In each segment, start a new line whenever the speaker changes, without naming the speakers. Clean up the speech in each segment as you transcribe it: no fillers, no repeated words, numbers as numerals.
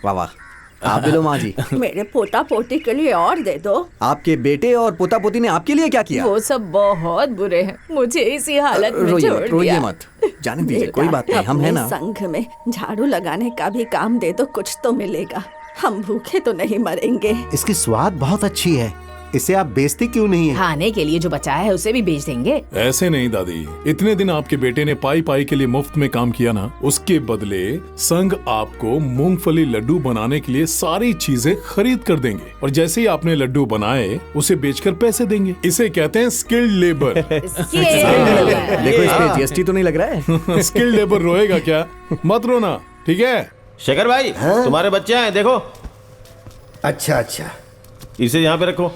वाह वाह, आप भी लो माँ जी।
मेरे पोता पोती के लिए और दे दो।
आपके बेटे और पोता पोती ने आपके लिए क्या किया?
वो सब बहुत बुरे हैं, मुझे इसी हालत में छोड़ दिया।
रोइए मत, जाने दीजिए, कोई बात नहीं, हम हैं ना।
संघ में झाड़ू लगाने का भी काम दे दो, कुछ तो मिलेगा। हम भूखे तो नहीं मरेंगे।
इसकी स्वाद बहुत अच्छी है, इसे आप बेचते क्यों नहीं है?
खाने के लिए जो बचा है उसे भी बेच देंगे।
ऐसे नहीं दादी, इतने दिन आपके बेटे ने पाई पाई के लिए मुफ्त में काम किया ना, उसके बदले संघ आपको मूंगफली लड्डू बनाने के लिए सारी चीजें खरीद कर देंगे, और जैसे ही आपने लड्डू बनाए उसे बेचकर पैसे देंगे। इसे कहते हैं स्किल्ड लेबर।
देखो इस पे जीएसटी तो नहीं लग रहा है?
स्किल्ड लेबर रोएगा क्या? मत रोना, ठीक है?
शेखर भाई, तुम्हारे बच्चे आए, देखो।
अच्छा अच्छा,
इसे यहाँ पे रखो।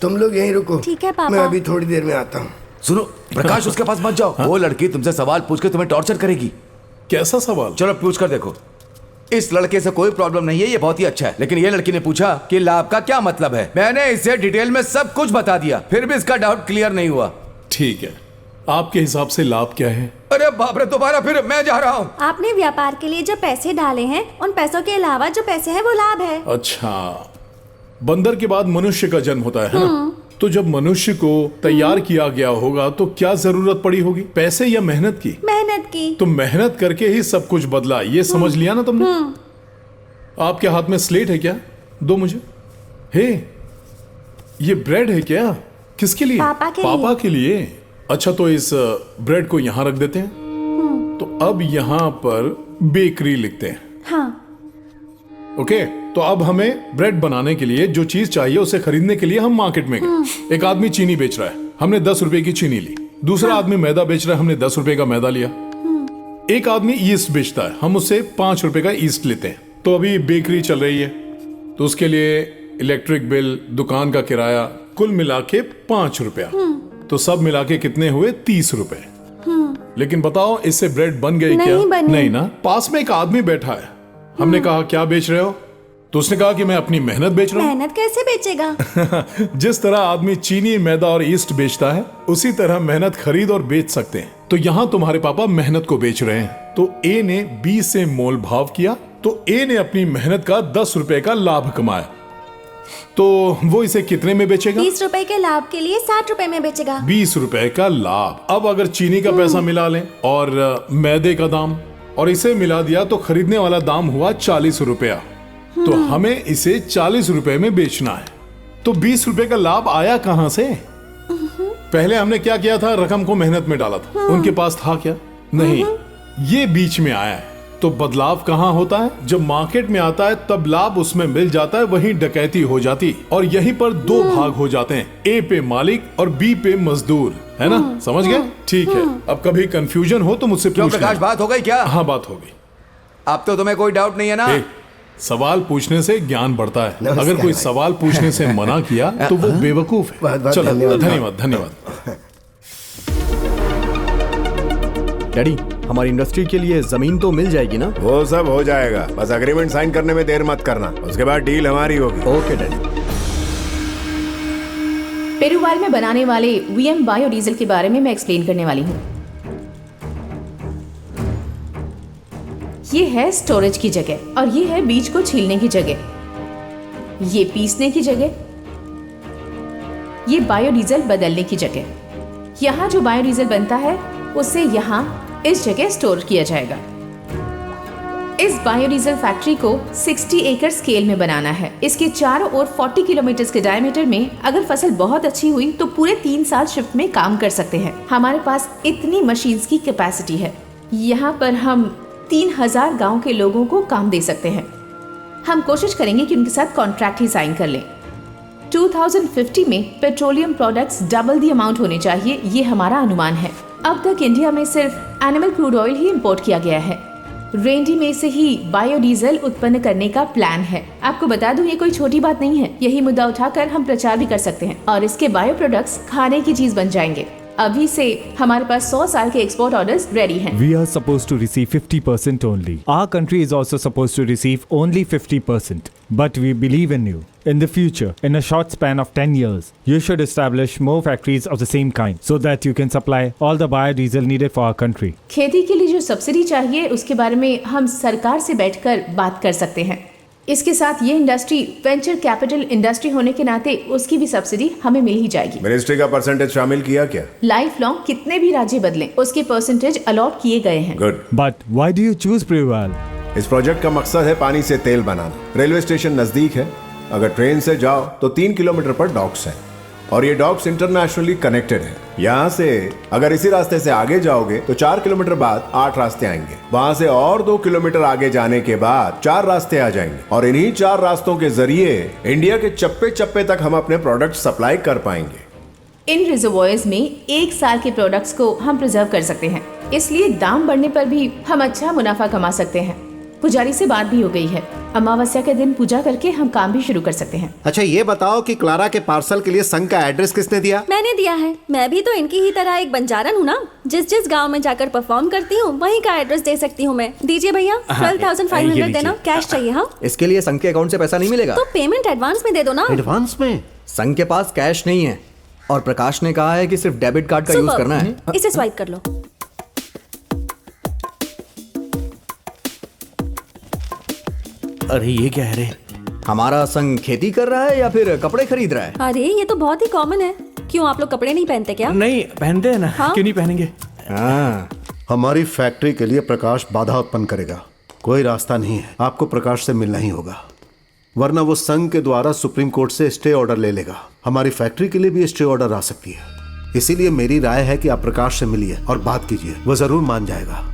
तुम लोग यहीं रुको।
ठीक है पापा।
मैं अभी थोड़ी देर में आता हूँ।
सुनो प्रकाश, उसके पास मत जाओ। वो लड़की तुमसे सवाल पूछ के तुम्हें टॉर्चर करेगी।
कैसा सवाल?
चलो पूछ कर देखो। इस लड़के से कोई प्रॉब्लम नहीं है, ये बहुत ही अच्छा है, लेकिन ये लड़की ने पूछा कि लाभ का क्या मतलब है। मैंने इसे डिटेल में सब कुछ बता दिया, फिर भी इसका डाउट क्लियर नहीं हुआ।
ठीक है, आपके हिसाब से लाभ क्या है?
अरे बाप रे, दोबारा फिर मैं जा रहा हूँ।
आपने व्यापार के लिए जो पैसे डाले हैं, उन पैसों के अलावा जो पैसे हैं वो लाभ है।
अच्छा, बंदर के बाद मनुष्य का जन्म होता है ना? तो जब मनुष्य को तैयार किया गया होगा तो क्या जरूरत पड़ी होगी, पैसे या मेहनत की?
मेहनत की।
तो मेहनत करके ही सब कुछ बदला, ये समझ लिया ना तुमने? आपके हाथ में स्लेट है क्या? दो मुझे। हे, ये ब्रेड है क्या? किसके लिए?
पापा
के लिए। अच्छा, तो इस ब्रेड को यहाँ रख देते हैं। तो अब यहाँ पर बेकरी लिखते हैं।
हाँ।
ओके, तो अब हमें ब्रेड बनाने के लिए जो चीज चाहिए उसे खरीदने के लिए हम मार्केट में गए। एक आदमी चीनी बेच रहा है, हमने 10 रुपए की चीनी ली। दूसरा आदमी मैदा बेच रहा है, हमने 10 रुपए का मैदा लिया। एक आदमी ईस्ट बेचता है, हम उससे 5 रुपए का ईस्ट लेते हैं। तो अभी बेकरी चल रही है, तो उसके लिए इलेक्ट्रिक बिल, दुकान का किराया, कुल मिला के 5 रुपया। तो सब मिला के कितने हुए? 30 रुपए। लेकिन बताओ, इससे ब्रेड बन गई क्या? नहीं ना। पास में एक आदमी बैठा है, हमने कहा क्या बेच रहे हो? तो उसने कहा कि मैं अपनी मेहनत बेच रहा हूँ।
मेहनत कैसे बेचेगा?
जिस तरह आदमी चीनी, मैदा और ईस्ट बेचता है, उसी तरह मेहनत खरीद और बेच सकते हैं। तो यहाँ तुम्हारे पापा मेहनत को बेच रहे हैं। तो ए ने बी से मोल भाव किया, तो ए ने अपनी मेहनत का 10 रुपए का लाभ कमाया। तो वो इसे कितने में बेचेगा?
30 रुपए के लाभ के लिए 60 रुपए में बेचेगा।
20 रुपए का लाभ। अब अगर चीनी का पैसा मिला लें और मैदे का दाम और इसे मिला दिया, तो खरीदने वाला दाम हुआ 40 रुपया। तो हमें इसे 40 रुपए में बेचना है। तो 20 रुपए का लाभ आया कहां से? पहले हमने क्या किया था? रकम को मेहनत में डाला था। उनके पास था क्या? नहीं, ये बीच में आया है। तो बदलाव कहाँ होता है? जब मार्केट में आता है तब लाभ उसमें मिल जाता है, वहीं डकैती हो जाती और यहीं पर 2 भाग हो जाते हैं, ए पे मालिक और बी पे मजदूर, है ना? समझ गए? ठीक है, अब कभी कंफ्यूजन हो तो मुझसे पूछना।
प्रकाश, बात हो गई क्या?
हाँ, बात हो गई।
अब तो तुम्हें कोई डाउट नहीं है ना?
सवाल पूछने से ज्ञान बढ़ता है। अगर कोई सवाल पूछने से मना किया तो वो बेवकूफ है। चलो, धन्यवाद धन्यवाद।
डैडी, हमारी इंडस्ट्री के लिए जमीन तो मिल जाएगी ना?
वो सब हो जाएगा, बस एग्रीमेंट साइन करने में देर मत करना, उसके बाद डील हमारी होगी।
Okay daddy.
पेरूवाल में बनाने वाले वीएम बायोडीजल के बारे में मैं एक्सप्लेन करने वाली हूँ। ये है स्टोरेज की जगह और ये है बीज को छीलने की जगह, ये पीसने की जगह, ये बायोडीजल बदलने की जगह। यहाँ जो बायोडीजल बनता है उसे यहाँ इस जगह स्टोर किया जाएगा। इस बायोडीजल फैक्ट्री को 60 एकड़ स्केल में बनाना है। इसके चारों ओर 40 किलोमीटर के डायमीटर में अगर फसल बहुत अच्छी हुई तो पूरे 3 साल शिफ्ट में काम कर सकते हैं। हमारे पास इतनी मशीन्स की कैपेसिटी है। यहाँ पर हम 3000 गांव के लोगों को काम दे सकते हैं। हम कोशिश करेंगे कि उनके साथ कॉन्ट्रैक्ट ही साइन कर लें। 2050 में petroleum products double the amount होने चाहिए, ये हमारा अनुमान है। अब तक इंडिया में सिर्फ एनिमल क्रूड ऑयल ही इंपोर्ट किया गया है। रेंडी में से ही बायोडीजल उत्पन्न करने का प्लान है। आपको बता दूं, ये कोई छोटी बात नहीं है। यही मुद्दा उठाकर हम प्रचार भी कर सकते हैं और इसके बायो प्रोडक्ट्स खाने की चीज बन जाएंगे। अभी से हमारे पास 100 साल के एक्सपोर्ट ऑर्डर्स रेडी हैं।
We are supposed to receive 50% only. Our country is also supposed to receive only 50%. But we believe in you. In the future, in a short span of 10 years, you should establish more factories of the same kind so that you can supply all the biodiesel needed for our country.
खेती के लिए जो subsidy चाहिए उसके बारे में हम सरकार से बैठकर बात कर सकते हैं। इसके साथ ये इंडस्ट्री वेंचर कैपिटल इंडस्ट्री होने के नाते उसकी भी सब्सिडी हमें मिल ही जाएगी।
मिनिस्ट्री का परसेंटेज शामिल किया क्या?
लाइफ लॉन्ग कितने भी राज्य बदलें उसके परसेंटेज अलॉट किए गए हैं।
Good.
But why do you choose Preval?
इस प्रोजेक्ट का मकसद है पानी से तेल बनाना। रेलवे स्टेशन नजदीक है, अगर ट्रेन से जाओ तो 3 किलोमीटर पर डॉक्स है और ये डॉक्स इंटरनेशनली कनेक्टेड है। यहाँ से अगर इसी रास्ते से आगे जाओगे तो 4 किलोमीटर बाद 8 रास्ते आएंगे, वहाँ से और 2 किलोमीटर आगे जाने के बाद 4 रास्ते आ जाएंगे और इन्हीं 4 रास्तों के जरिए इंडिया के चप्पे चप्पे तक हम अपने प्रोडक्ट सप्लाई कर पाएंगे।
इन रिजर्वॉयर्स में 1 साल के प्रोडक्ट्स को हम प्रिजर्व कर सकते हैं, इसलिए दाम बढ़ने पर भी हम अच्छा मुनाफा कमा सकते हैं। पुजारी से बात भी हो गई है, अमावस्या के दिन पूजा करके हम काम भी शुरू कर सकते हैं।
अच्छा ये बताओ कि क्लारा के पार्सल के लिए संघ का एड्रेस किसने दिया?
मैंने दिया है। मैं भी तो इनकी ही तरह एक बंजारन हूँ ना, जिस गांव में जाकर परफॉर्म करती हूँ वहीं का एड्रेस दे सकती हूँ मैं। दीजिए भैया 12,500 देना, कैश चाहिए। हाँ,
इसके लिए संघ के अकाउंट से पैसा नहीं मिलेगा।
तो पेमेंट एडवांस में दे दो ना।
एडवांस में?
संघ के पास कैश नहीं है और प्रकाश ने कहा है कि सिर्फ डेबिट कार्ड का यूज करना है।
इसे स्वाइप कर लो।
अरे ये क्या है रे? हमारा संघ खेती कर रहा है या फिर कपड़े खरीद रहा है?
अरे ये तो बहुत ही कॉमन है। क्यों आप लोग कपड़े नहीं पहनते क्या?
नहीं पहनते हैं ना।
हाँ?
क्यों नहीं पहनेंगे?
हाँ,
हमारी फैक्ट्री के लिए प्रकाश बाधा उत्पन्न करेगा। कोई रास्ता नहीं है, आपको प्रकाश से मिलना ही होगा, वरना वो संघ के द्वारा सुप्रीम कोर्ट से स्टे ऑर्डर ले लेगा। हमारी फैक्ट्री के लिए भी स्टे ऑर्डर आ सकती है, इसीलिए मेरी राय है कि आप प्रकाश से मिलिए और बात कीजिए, वो जरूर मान जाएगा।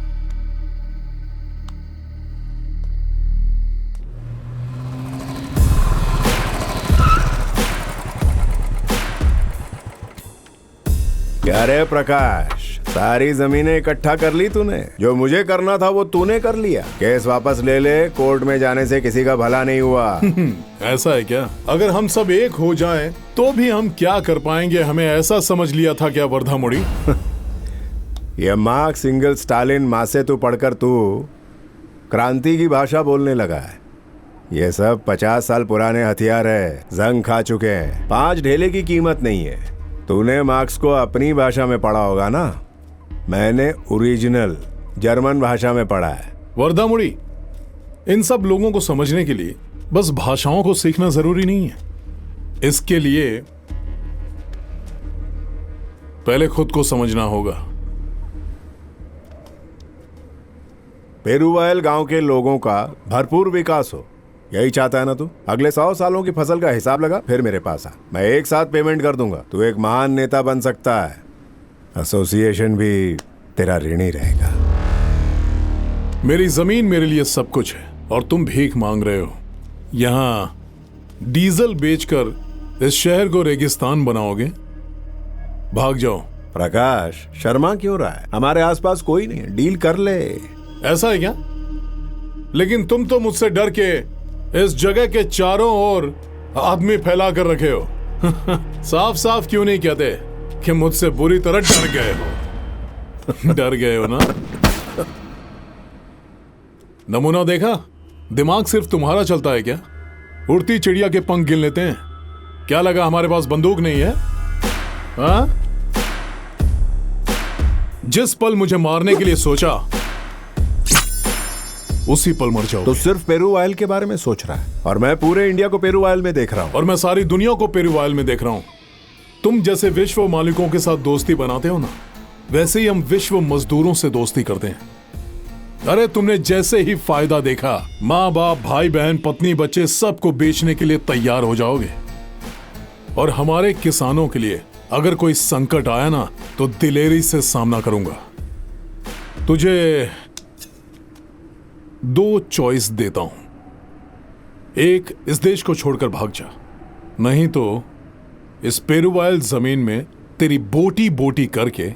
क्या रे प्रकाश, सारी जमीनें इकट्ठा कर ली तूने? जो मुझे करना था वो तूने कर लिया। केस वापस ले ले, कोर्ट में जाने से किसी का भला नहीं हुआ।
ऐसा है क्या? अगर हम सब एक हो जाएं, तो भी हम क्या कर पाएंगे, हमें ऐसा समझ लिया था क्या वर्धामुड़ी?
ये मार्क्स एंगल्स स्टालिन मासे तू पढ़कर तू क्रांति की भाषा बोलने लगा है। ये सब 50 साल पुराने हथियार है, जंग खा चुके हैं, 5 ढेले की कीमत नहीं है। तूने मार्क्स को अपनी भाषा में पढ़ा होगा ना, मैंने ओरिजिनल जर्मन भाषा में पढ़ा है।
वर्धामुड़ी, इन सब लोगों को समझने के लिए बस भाषाओं को सीखना जरूरी नहीं है। इसके लिए पहले खुद को समझना होगा।
पेरुवाइल गांव के लोगों का भरपूर विकास हो, यही चाहता है ना तू? अगले 100 सालों की फसल का हिसाब लगा, फिर मेरे पास आ, मैं एक साथ पेमेंट कर दूंगा। तू एक महान नेता बन सकता है, एसोसिएशन भी तेरा ऋणी रहेगा।
मेरी जमीन मेरे लिए सब कुछ है और तुम भीख मांग रहे हो। यहाँ डीजल बेचकर इस शहर को रेगिस्तान बनाओगे? भाग जाओ।
प्रकाश, शर्मा क्यों रहा है? हमारे आसपास कोई नहीं है, डील कर ले।
ऐसा है क्या? लेकिन तुम तो मुझसे डर के इस जगह के चारों ओर आदमी फैला कर रखे हो। साफ साफ क्यों नहीं कहते कि मुझसे बुरी तरह डर गए हो? डर गए हो ना? नमूना देखा? दिमाग सिर्फ तुम्हारा चलता है क्या? उड़ती चिड़िया के पंख गिन लेते हैं। क्या लगा हमारे पास बंदूक नहीं है? हाँ? जिस पल मुझे मारने के लिए सोचा उसी पल मर जाओ।
तो सिर्फ पेरुवाइल के बारे में सोच रहा है और मैं पूरे इंडिया को पेरुवाइल में देख रहा हूं।
और मैं सारी दुनिया को पेरुवाइल में देख रहा हूं। तुम जैसे विश्व मालिकों के साथ दोस्ती बनाते हो ना, वैसे ही हम विश्व मजदूरों से दोस्ती करते हैं। अरे तुमने जैसे ही फायदा देखा, माँ बाप, भाई बहन, पत्नी, बच्चे सबको बेचने के लिए तैयार हो जाओगे। और हमारे किसानों के लिए अगर कोई संकट आया ना, तो दिलेरी से सामना करूंगा। तुझे 2 चॉइस देता हूं। एक, इस देश को छोड़कर भाग जा, नहीं तो इस पेरुवाइल जमीन में तेरी बोटी बोटी करके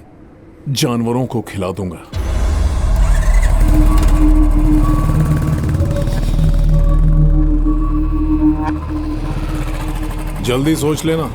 जानवरों को खिला दूंगा। जल्दी सोच लेना।